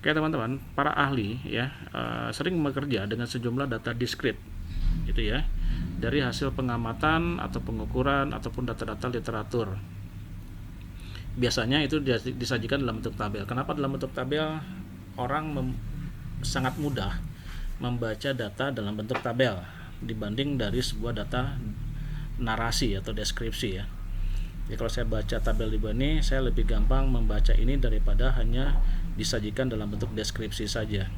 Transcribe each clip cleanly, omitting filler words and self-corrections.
Oke teman-teman, para ahli ya sering bekerja dengan sejumlah data diskrit, itu ya, dari hasil pengamatan atau pengukuran ataupun data-data literatur. Biasanya itu disajikan dalam bentuk tabel. Kenapa dalam bentuk tabel? Orang sangat mudah membaca data dalam bentuk tabel dibanding dari sebuah data narasi atau deskripsi ya. Jadi kalau saya baca tabel di bawah ini, saya lebih gampang membaca ini daripada hanya disajikan dalam bentuk deskripsi saja.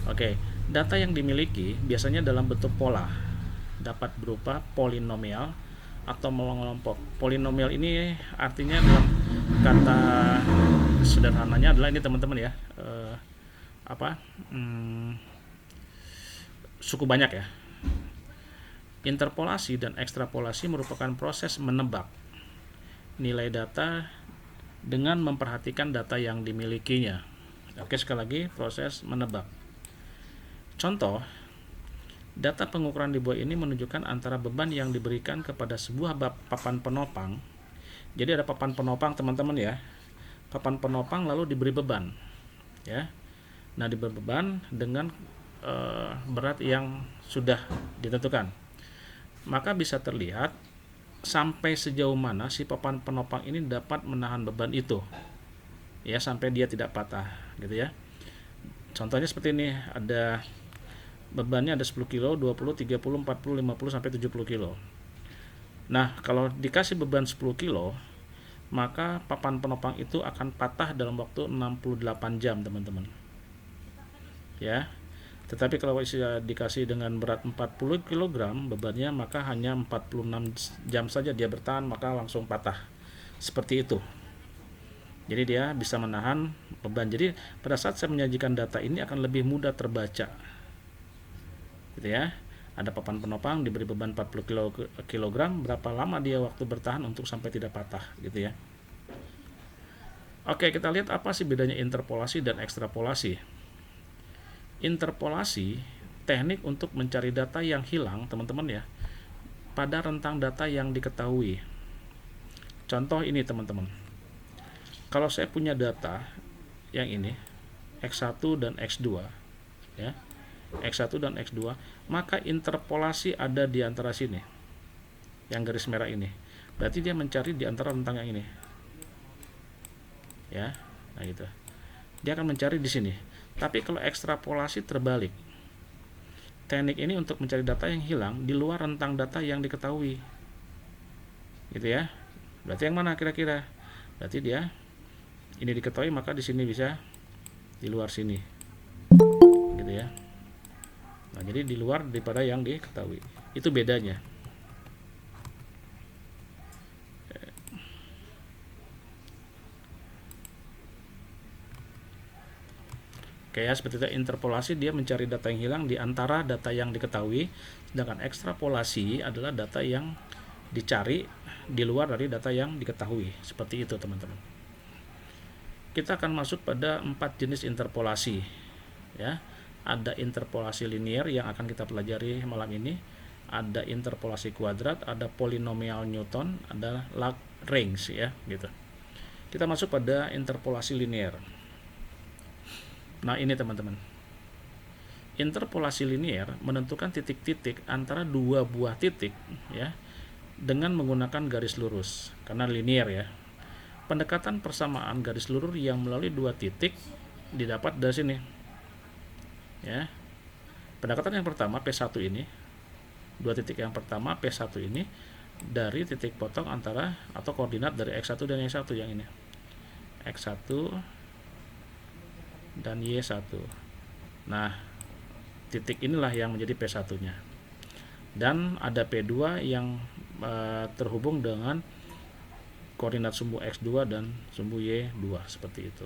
Oke, data yang dimiliki biasanya dalam bentuk pola, dapat berupa polinomial atau mengelompok. Polinomial ini artinya dalam kata sederhananya adalah ini teman-teman ya, suku banyak ya. Interpolasi dan ekstrapolasi merupakan proses menebak nilai data dengan memperhatikan data yang dimilikinya. Oke, sekali lagi proses menebak. Contoh, data pengukuran di bawah ini menunjukkan antara beban yang diberikan kepada sebuah papan penopang. Jadi ada papan penopang teman-teman ya. Papan penopang lalu diberi beban. Ya. Nah, diberi beban dengan berat yang sudah ditentukan. Maka bisa terlihat sampai sejauh mana si papan penopang ini dapat menahan beban itu. Ya, sampai dia tidak patah, gitu ya. Contohnya seperti ini, ada bebannya ada 10 kilo, 20, 30, 40, 50 sampai 70 kilo. Nah, kalau dikasih beban 10 kilo, maka papan penopang itu akan patah dalam waktu 68 jam, teman-teman. Ya. Tetapi kalau dikasih dengan berat 40 kg bebannya, maka hanya 46 jam saja dia bertahan, maka langsung patah. Seperti itu. Jadi dia bisa menahan beban. Jadi pada saat saya menyajikan data ini akan lebih mudah terbaca. Gitu ya. Ada papan penopang diberi beban 40 kg, berapa lama dia waktu bertahan untuk sampai tidak patah, gitu ya. Oke, kita lihat apa sih bedanya interpolasi dan ekstrapolasi. Interpolasi, teknik untuk mencari data yang hilang, teman-teman ya, pada rentang data yang diketahui. Contoh ini, teman-teman. Kalau saya punya data yang ini, X1 dan X2, ya, X1 dan X2, maka interpolasi ada di antara sini, yang garis merah ini. Berarti dia mencari di antara rentang yang ini, ya, nah gitu. Dia akan mencari di sini. Tapi kalau ekstrapolasi terbalik, teknik ini untuk mencari data yang hilang di luar rentang data yang diketahui, gitu ya. Berarti yang mana kira-kira? Berarti dia ini diketahui, maka di sini bisa di luar sini, gitu ya. Nah, jadi di luar daripada yang diketahui. Itu bedanya. Oke ya, seperti itu. Interpolasi dia mencari data yang hilang di antara data yang diketahui, sedangkan ekstrapolasi adalah data yang dicari di luar dari data yang diketahui. Seperti itu, teman-teman. Kita akan masuk pada 4 jenis interpolasi. Ya, ada interpolasi linear yang akan kita pelajari malam ini. Ada interpolasi kuadrat, ada polinomial Newton, ada Lagrange ya, gitu. Kita masuk pada interpolasi linear. Nah, ini teman-teman. Interpolasi linear menentukan titik-titik antara dua buah titik ya dengan menggunakan garis lurus karena linear ya. Pendekatan persamaan garis lurus yang melalui dua titik didapat dari sini. Ya. Pendekatan yang pertama P1 ini, dua titik yang pertama P1 ini dari titik potong antara atau koordinat dari X1 dan Y1 yang ini. X1 dan Y1. Nah, titik inilah yang menjadi P1-nya. Dan ada P2 yang terhubung dengan koordinat sumbu X2 dan sumbu Y2 seperti itu.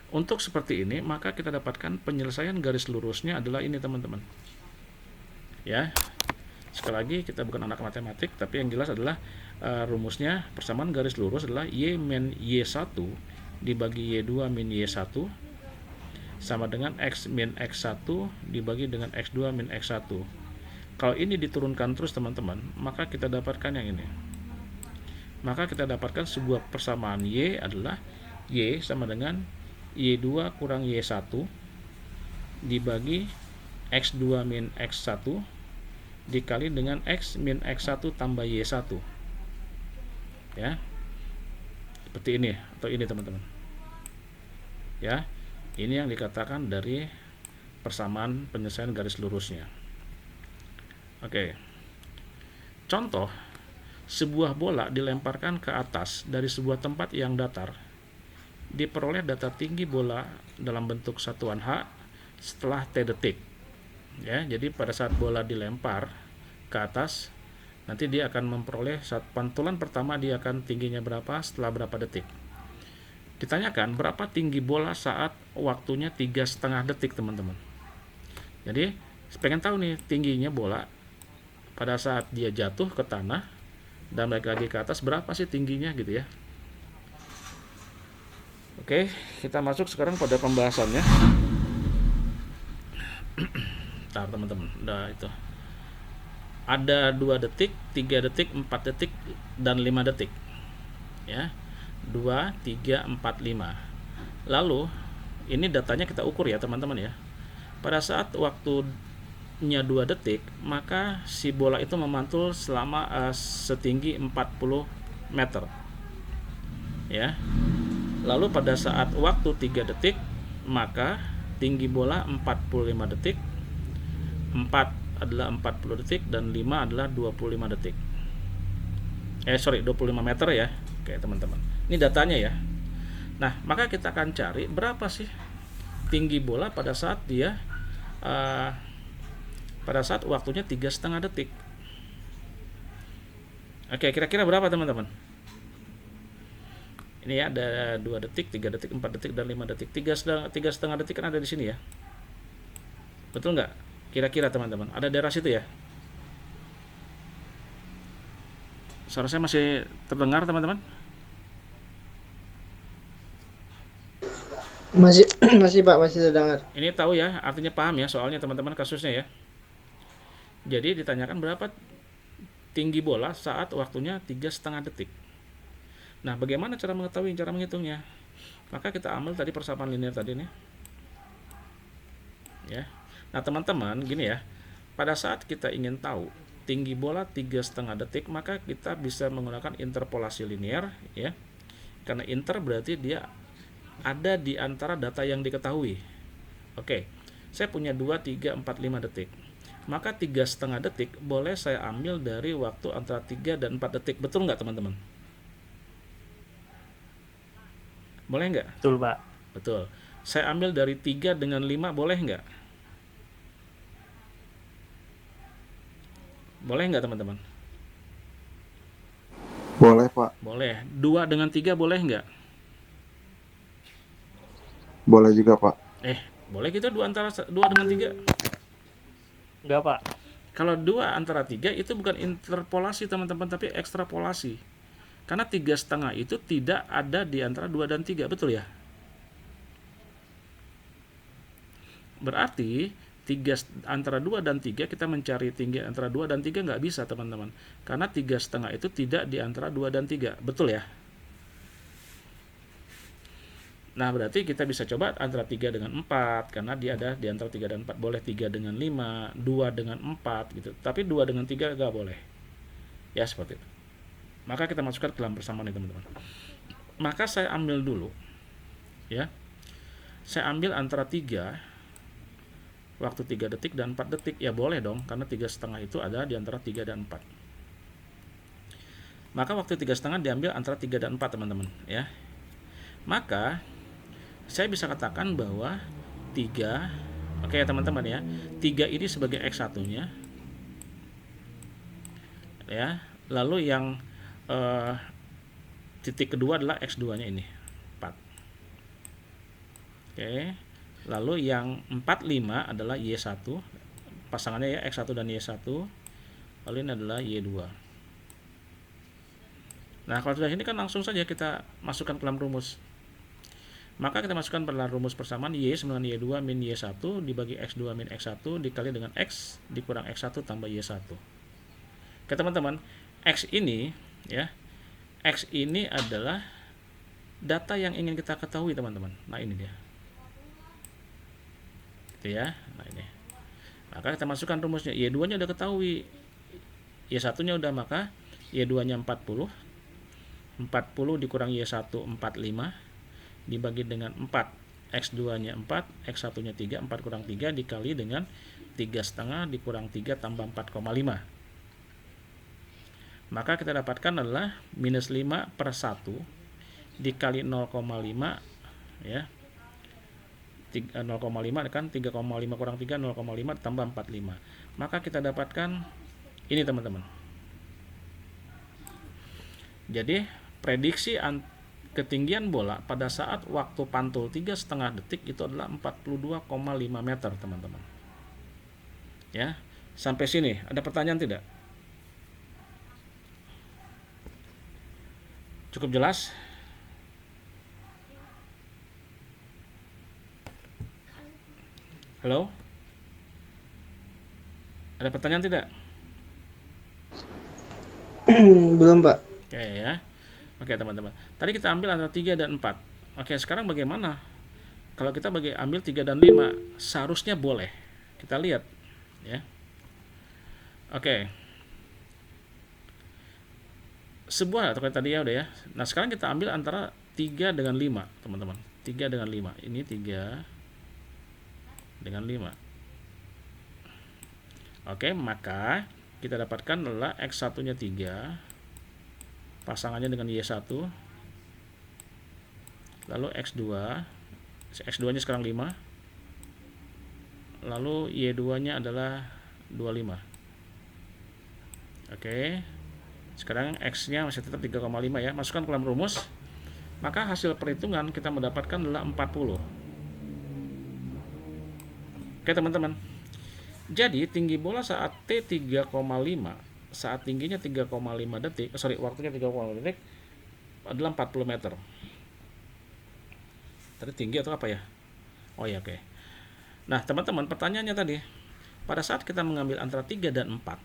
Untuk seperti ini, maka kita dapatkan penyelesaian garis lurusnya adalah ini, teman-teman. Ya. Sekali lagi, kita bukan anak matematik, tapi yang jelas adalah rumusnya persamaan garis lurus adalah Y min Y1 dibagi Y2 min Y1 sama dengan X min X1 dibagi dengan X2 min X1. Kalau ini diturunkan terus, teman-teman, maka kita dapatkan yang ini. Maka kita dapatkan sebuah persamaan Y adalah Y sama dengan Y2 kurang Y1 dibagi X2 min X1 dikali dengan X min X1 tambah Y1. Ya. Seperti ini atau ini teman-teman. Ya. Ini yang dikatakan dari persamaan penyelesaian garis lurusnya. Oke. Contoh, sebuah bola dilemparkan ke atas dari sebuah tempat yang datar. Diperoleh data tinggi bola dalam bentuk satuan H setelah T detik. Ya, jadi pada saat bola dilempar ke atas, nanti dia akan memperoleh saat pantulan pertama dia akan tingginya berapa setelah berapa detik. Ditanyakan berapa tinggi bola saat waktunya 3,5 detik, teman-teman. Jadi, pengen tahu nih tingginya bola pada saat dia jatuh ke tanah dan balik lagi ke atas, berapa sih tingginya gitu ya. Oke, kita masuk sekarang pada pembahasannya. Bentar teman-teman, udah itu. Ada 2 detik, 3 detik, 4 detik, dan 5 detik. Ya, 2, 3, 4, 5. Lalu, ini datanya kita ukur ya teman-teman ya. Pada saat waktunya 2 detik, maka si bola itu memantul selama setinggi 40 meter. Ya. Lalu pada saat waktu 3 detik, maka tinggi bola 45 detik, 4 adalah 40 detik, dan 5 adalah 25 detik. 25 meter ya. Oke teman-teman, ini datanya ya. Nah, maka kita akan cari berapa sih tinggi bola pada saat dia pada saat waktunya 3,5 detik. Oke, kira-kira berapa teman-teman? Ini ya, ada 2 detik, 3 detik, 4 detik, dan 5 detik. 3,5 detik kan ada di sini ya. Betul nggak? Kira-kira teman-teman, ada daerah situ ya? Suara saya masih terdengar teman-teman? Masih Pak, masih terdengar. Ini tahu ya, artinya paham ya soalnya teman-teman kasusnya ya. Jadi ditanyakan berapa tinggi bola saat waktunya 3,5 detik. Nah, bagaimana cara mengetahui, cara menghitungnya? Maka kita ambil tadi persamaan linear tadi nih. Ya. Nah, teman-teman, gini ya. Pada saat kita ingin tahu tinggi bola 3,5 detik, maka kita bisa menggunakan interpolasi linear ya. Karena inter berarti dia ada di antara data yang diketahui. Oke. Saya punya 2, 3, 4, 5 detik. Maka 3,5 detik boleh saya ambil dari waktu antara 3 dan 4 detik. Betul nggak teman-teman? Boleh nggak? Betul, Pak. Betul. Saya ambil dari 3 dengan 5, boleh nggak? Boleh nggak teman-teman? Boleh, Pak. Boleh. 2 dengan 3 boleh nggak? Boleh juga, Pak. Boleh kita 2 dengan 3? Enggak, Pak. Kalau 2 antara 3 itu bukan interpolasi teman-teman, tapi ekstrapolasi. Karena 3,5 itu tidak ada di antara 2 dan 3, betul ya? Berarti antara 2 dan 3 kita mencari tinggi antara 2 dan 3 nggak bisa teman-teman. Karena 3,5 itu tidak di antara 2 dan 3, betul ya? Nah, berarti kita bisa coba antara 3 dengan 4, karena dia ada di antara 3 dan 4. Boleh 3 dengan 5, 2 dengan 4 gitu. Tapi 2 dengan 3 nggak boleh. Ya, seperti itu. Maka kita masukkan ke dalam persamaan ini teman-teman. Maka saya ambil dulu ya. Saya ambil antara 3 waktu 3 detik dan 4 detik. Ya boleh dong, karena 3,5 itu ada di antara 3 dan 4. Maka waktu 3,5 diambil antara 3 dan 4 teman-teman ya. Maka saya bisa katakan bahwa 3, oke ya teman-teman ya, 3 ini sebagai X1 nya ya. Lalu yang titik kedua adalah X2 nya ini 4. Oke. Lalu yang 45 adalah Y1, pasangannya ya, X1 dan Y1. Lalu ini adalah Y2. Nah, kalau sudah ini kan langsung saja kita masukkan ke dalam rumus. Maka kita masukkan pada rumus persamaan Y sama dengan Y2 min Y1 dibagi X2 min X1 dikali dengan X dikurang X1 tambah Y1. Oke teman-teman, X ini ya, X ini adalah data yang ingin kita ketahui teman-teman. Nah ini dia. Gitu ya. Nah, ini. Maka kita masukkan rumusnya. Y2-nya udah ketahui. Y1-nya udah, maka Y2-nya 40. 40 dikurang Y1 45 dibagi dengan 4. X2-nya 4, X1-nya 3, 4 kurang 3 dikali dengan 3,5 dikurang 3 tambah 4,5. Maka kita dapatkan adalah minus 5 per 1 dikali 0,5 ya. 0,5 kan 3,5 kurang 3 0,5 tambah 45. Maka kita dapatkan ini teman-teman. Jadi prediksi ketinggian bola pada saat waktu pantul 3,5 detik itu adalah 42,5 meter teman-teman. Ya, sampai sini ada pertanyaan tidak? Cukup jelas? Halo? Ada pertanyaan tidak? Belum, Pak. Oke ya. Oke teman-teman. Tadi kita ambil antara 3 dan 4. Oke, sekarang bagaimana? Kalau kita ambil 3 dan 5, seharusnya boleh. Kita lihat ya. Oke. Sebuah atau tadi ya udah ya. Nah, sekarang kita ambil antara 3 dengan 5, teman-teman. 3 dengan 5. Ini 3 dengan 5. Oke, maka kita dapatkan adalah X1-nya 3 pasangannya dengan Y1, lalu X2 nya sekarang 5, lalu Y2 nya adalah 25. Oke, sekarang X nya masih tetap 3,5 ya, masukkan ke dalam rumus, maka hasil perhitungan kita mendapatkan adalah 40. Oke teman-teman, jadi tinggi bola saat T 3,5, saat tingginya 3,5 detik, waktunya 3,5 detik adalah 40 meter. Tadi tinggi atau apa ya? Oh ya, oke. Nah, teman-teman, pertanyaannya tadi, pada saat kita mengambil antara 3 dan 4,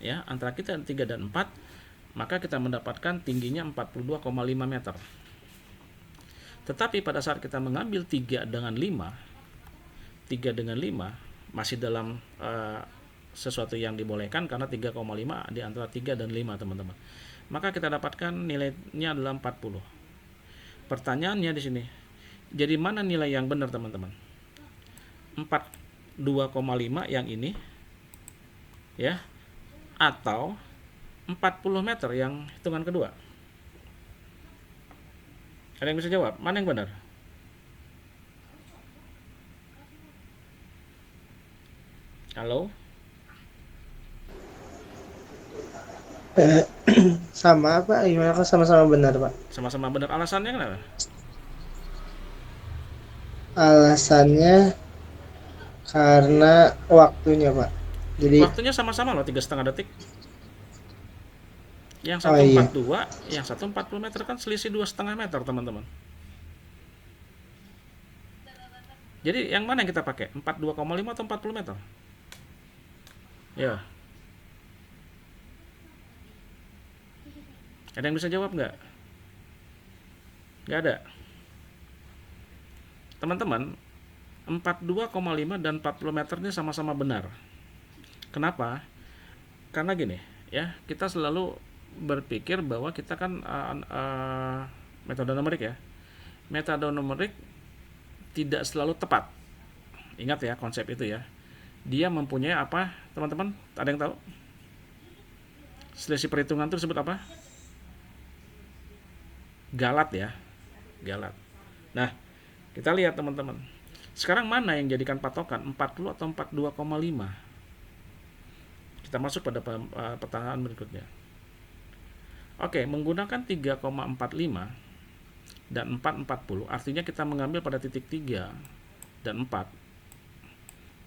ya, antara kita 3 dan 4, maka kita mendapatkan tingginya 42,5 meter. Tetapi pada saat kita mengambil 3 dengan 5 masih dalam sesuatu yang dibolehkan karena 3,5 di antara 3 dan 5 teman-teman. Maka kita dapatkan nilainya adalah 40. Pertanyaannya di sini, jadi mana nilai yang benar teman-teman? 42,5 yang ini ya, atau 40 meter yang hitungan kedua? Ada yang bisa jawab? Mana yang benar? Halo? Sama, Pak. Gimana kok sama-sama benar, Pak? Sama-sama benar. Alasannya kenapa? Alasannya karena waktunya, Pak. Jadi Waktunya sama-sama loh, 3,5 detik. Yang satu Oh, iya. 42, yang satu 40 meter, kan selisih 2,5 meter teman-teman. Jadi yang mana yang kita pakai? 42,5 atau 40 meter? Ya. Ada yang bisa jawab nggak? Nggak ada. Teman-teman, 42,5 dan 40 meter ini sama-sama benar. Kenapa? Karena gini, ya, kita selalu berpikir bahwa kita kan metode numerik ya. Metode numerik tidak selalu tepat. Ingat ya konsep itu ya. Dia mempunyai apa, teman-teman? Ada yang tahu? Selisih perhitungan itu disebut apa? Galat ya. Galat. Nah, kita lihat teman-teman. Sekarang mana yang jadikan patokan? 40 atau 42,5? Kita masuk pada pertanyaan berikutnya. Oke, menggunakan 3,45 dan 4,40, artinya kita mengambil pada titik 3 dan 4.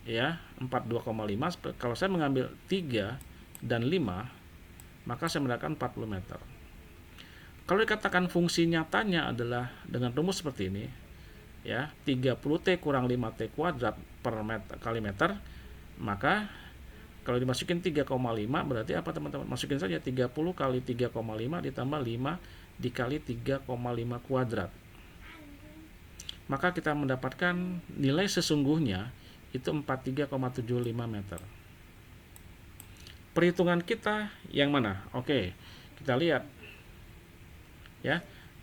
Ya, 42,5. Kalau saya mengambil 3 dan 5, maka saya mendapatkan 40 meter. Kalau dikatakan fungsi nyatanya adalah dengan rumus seperti ini, ya, 30T kurang 5T kuadrat per kali meter, maka kalau dimasukin 3,5 berarti apa teman-teman? Masukin saja 30 kali 3,5 ditambah 5 dikali 3,5 kuadrat. Maka kita mendapatkan nilai sesungguhnya itu 43,75 meter. Perhitungan kita yang mana? Oke, kita lihat ya.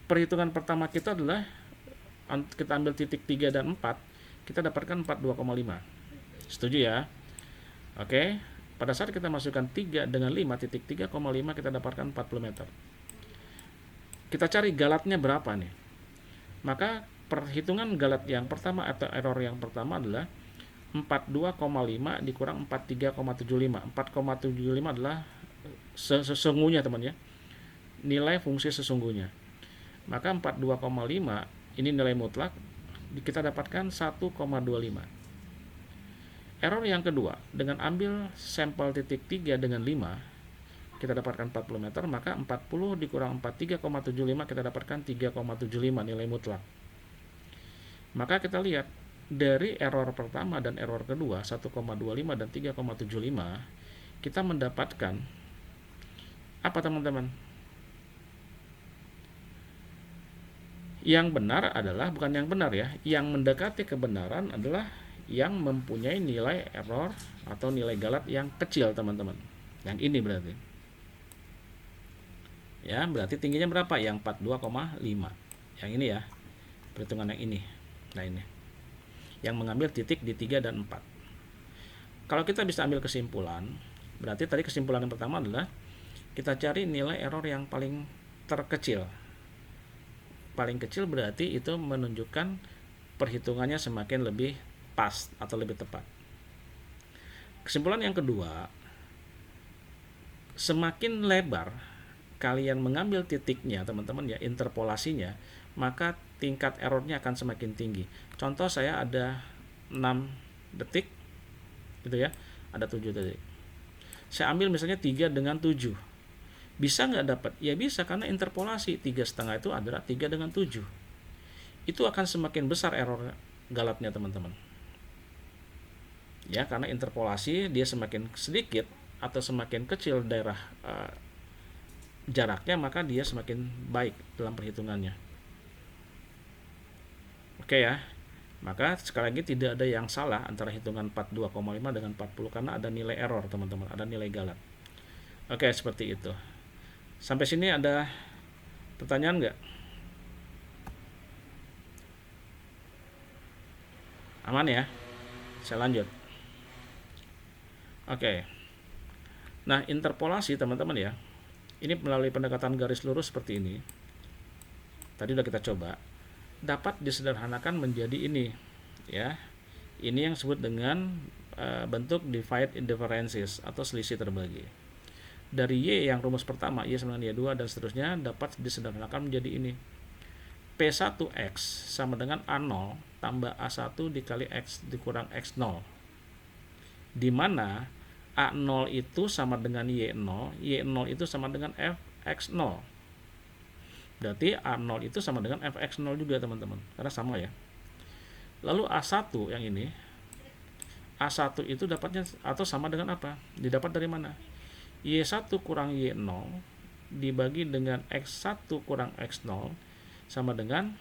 Perhitungan pertama kita adalah kita ambil titik 3 dan 4, kita dapatkan 42,5. Setuju ya? Oke, pada saat kita masukkan 3 dengan 5, titik 3,5 kita dapatkan 40 meter. Kita cari galatnya berapa nih? Maka perhitungan galat yang pertama atau error yang pertama adalah 42,5 dikurang 43,75. 4,75 adalah sesungguhnya teman ya, nilai fungsi sesungguhnya. Maka 42,5 ini nilai mutlak, kita dapatkan 1,25. Error yang kedua, dengan ambil sampel titik 3 dengan 5, kita dapatkan 40 meter, maka 40 dikurang 43,75 kita dapatkan 3,75 nilai mutlak. Maka kita lihat dari error pertama dan error kedua 1,25 dan 3,75, kita mendapatkan apa teman-teman? Yang benar adalah, bukan yang benar ya, yang mendekati kebenaran adalah yang mempunyai nilai error atau nilai galat yang kecil teman-teman. Yang ini berarti ya, berarti tingginya berapa? Yang 42,5. Yang ini ya, perhitungan yang ini. Nah ini yang mengambil titik di 3 dan 4. Kalau kita bisa ambil kesimpulan, berarti tadi kesimpulan yang pertama adalah kita cari nilai error yang paling terkecil. Paling kecil berarti itu menunjukkan perhitungannya semakin lebih pas atau lebih tepat. Kesimpulan yang kedua, semakin lebar kalian mengambil titiknya teman-teman ya, interpolasinya, maka tingkat errornya akan semakin tinggi. Contoh saya ada 6 detik gitu ya, ada 7 detik. Saya ambil misalnya 3 dengan 7. Bisa nggak dapat? Ya bisa, karena interpolasi 3,5 itu adalah 3 dengan 7. Itu akan semakin besar error galatnya teman-teman. Ya, karena interpolasi dia semakin sedikit atau semakin kecil daerah jaraknya, maka dia semakin baik dalam perhitungannya. Oke ya. Maka sekali lagi tidak ada yang salah antara hitungan 42,5 dengan 40 karena ada nilai error teman-teman, ada nilai galat. Oke, seperti itu. Sampai sini ada pertanyaan nggak? Aman ya? Saya lanjut. Oke. Nah, interpolasi teman-teman ya, ini melalui pendekatan garis lurus seperti ini. Tadi udah kita coba. Dapat disederhanakan menjadi ini ya. Ini yang disebut dengan bentuk divide indifferences atau selisih terbagi. Dari Y yang rumus pertama, Y sama dengan Y2 dan seterusnya, dapat disederhanakan menjadi ini. P1X sama dengan A0 tambah A1 dikali X dikurang X0. Di mana A0 itu sama dengan Y0, Y0 itu sama dengan Fx0. Berarti A0 itu sama dengan Fx0 juga teman-teman, karena sama ya. Lalu A1 yang ini, A1 itu dapatnya atau sama dengan apa? Didapat dari mana? Y1 kurang Y0 dibagi dengan X1 kurang X0 sama dengan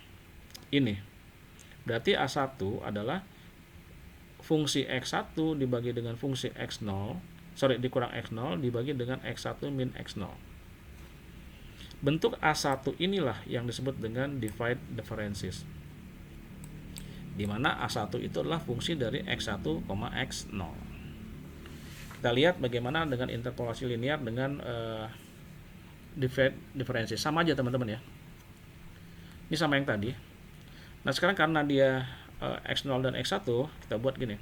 ini. Berarti A1 adalah fungsi X1 dibagi dengan fungsi X0, dikurang X0 dibagi dengan X1 min X0. Bentuk A1 inilah yang disebut dengan divide differences, di mana A1 itu adalah fungsi dari X1, X0. Kita lihat bagaimana dengan interpolasi linear dengan divide differences. Sama aja teman-teman ya. Ini sama yang tadi. Nah sekarang karena dia X0 dan X1, kita buat gini.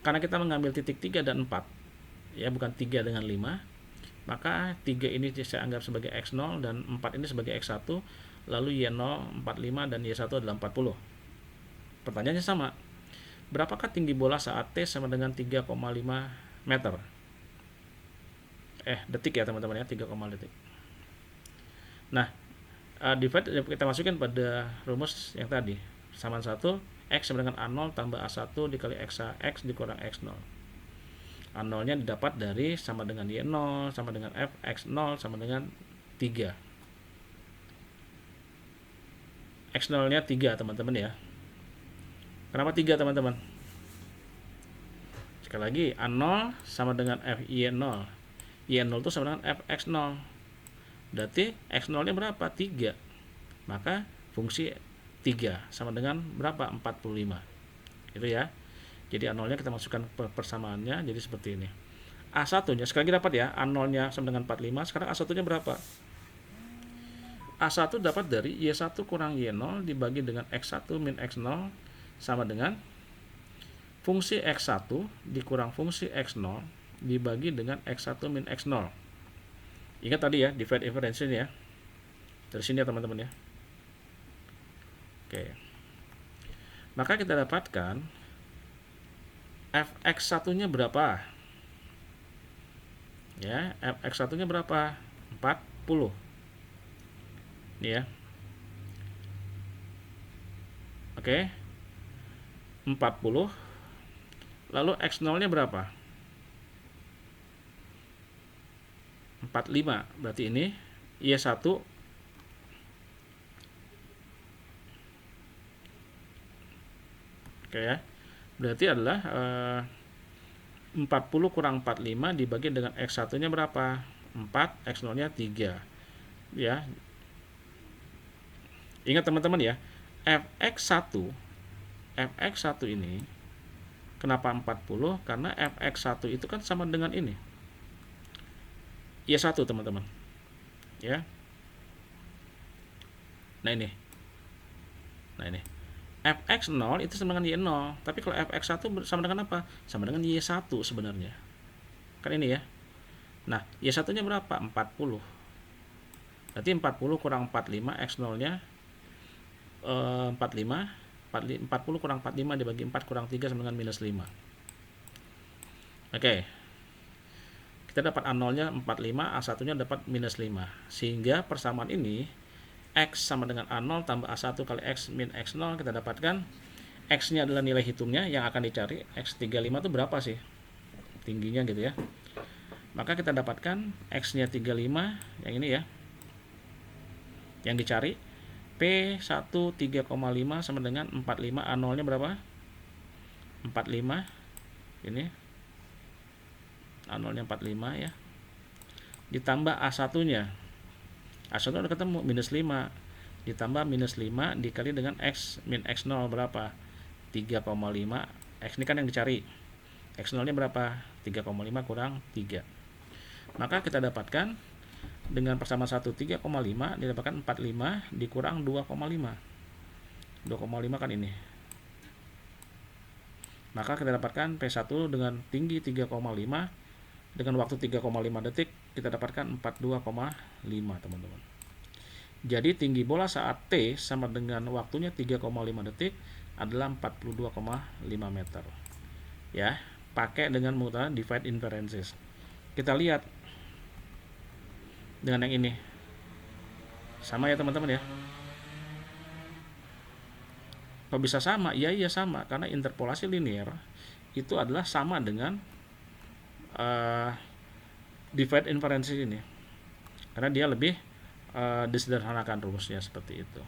Karena kita mengambil titik 3 dan 4, ya bukan 3 dengan 5, maka 3 ini saya anggap sebagai X0 dan 4 ini sebagai X1, lalu Y0 45 dan Y1 adalah 40. Pertanyaannya sama. Berapakah tinggi bola saat T sama dengan 3,5 meter? Detik ya teman-teman ya, 3, detik. Nah, divide kita masukin pada rumus yang tadi. Samaan 1, X sama dengan A0 tambah A1 dikali X dikurang X0. A0 nya didapat dari sama dengan Y0 sama dengan Fx0 sama dengan 3. X0 nya 3 teman-teman ya. Kenapa 3 teman-teman? Sekali lagi, A0 sama dengan FY0. Y0 itu sama dengan Fx0. Berarti X0 nya berapa? 3. Maka fungsi 3 sama dengan berapa? 45. Gitu ya. Jadi A0 nya kita masukkan persamaannya jadi seperti ini. A1 nya sekali lagi dapat ya, A0 nya sama dengan 45. Sekarang A1 nya berapa? A1 dapat dari Y1 kurang Y0 dibagi dengan X1 min X0 sama dengan fungsi X1 dikurang fungsi X0 dibagi dengan X1 min X0. Ingat tadi ya, divide inference ini ya. Dari sini ya teman-teman ya. Oke. Maka kita dapatkan Fx1-nya berapa? Ya, Fx1-nya berapa? 40. Ini ya. Oke. 40. Lalu X0-nya berapa? 45. Berarti ini Y1 oke ya. Berarti adalah 40 kurang 45 dibagi dengan X1-nya berapa? 4, X0-nya 3. Ya. Ingat teman-teman ya, Fx1 ini kenapa 40? Karena Fx1 itu kan sama dengan ini. Y1 teman-teman. Ya. Nah ini. Fx0 itu sama dengan Y0, tapi kalau Fx1 sama dengan apa? Sama dengan Y1 sebenarnya. Kan ini ya. Nah, Y1-nya berapa? 40. Berarti 40 kurang 45, X0-nya 45. 40 kurang 45 dibagi 4 kurang 3 sama dengan minus 5. Oke. Kita dapat A0-nya 45, A1-nya dapat minus 5. Sehingga persamaan ini X sama dengan A0 tambah A1 kali X min X0, kita dapatkan X-nya adalah nilai hitungnya yang akan dicari. X35 itu berapa sih tingginya gitu ya. Maka kita dapatkan X-nya 35, yang ini ya, yang dicari P1 3,5 sama dengan 45. A0 nya berapa? 45. Ini A0 nya 45 ya. Ditambah A1 nya. A1 udah ketemu, minus 5. Ditambah minus 5 dikali dengan X min X0 berapa? 3,5. X ini kan yang dicari. X0 nya berapa? 3,5 kurang 3. Maka kita dapatkan dengan persamaan 1 3,5 didapatkan 45 dikurang 2,5. 2,5 kan ini. Maka kita dapatkan P1 dengan tinggi 3,5 dengan waktu 3,5 detik kita dapatkan 42,5 teman-teman. Jadi tinggi bola saat T sama dengan waktunya 3,5 detik adalah 42,5 meter. Ya, pakai dengan menggunakan divide inferences. Kita lihat dengan yang ini. Sama ya teman-teman ya. Kok bisa sama? Iya sama, karena interpolasi linear itu adalah sama dengan divide inferences ini. Karena dia lebih disederhanakan rumusnya seperti itu.